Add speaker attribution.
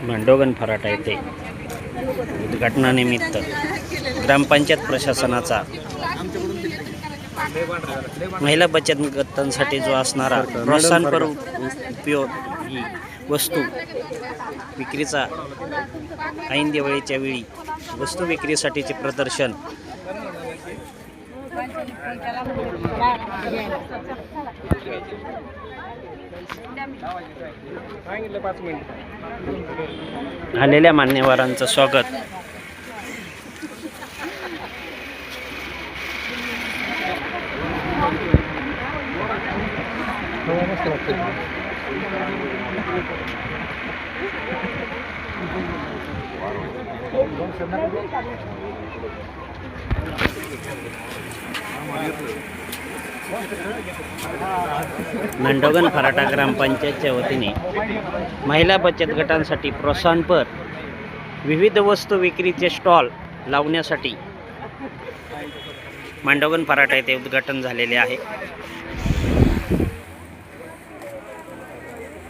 Speaker 1: मांडोगण फराटा येथे उद्घाटनानिमित्त ग्रामपंचायत प्रशासनाचा महिला बचत गटांसाठी जो असणारा प्रोत्साहनपर उपयोगी वस्तू विक्रीचा ऐन दिवाळीच्या वेळी वस्तू विक्रीसाठीचे प्रदर्शन आलेल्या मान्यवरांचं स्वागत. मांडोगण फराटा ग्रामपंचायतच्या वतीने महिला बचत गटांसाठी प्रोत्साहनपर विविध वस्तू विक्रीचे स्टॉल लावण्यासाठी मांडोगण फराटा येथे उद्घाटन झालेले आहे.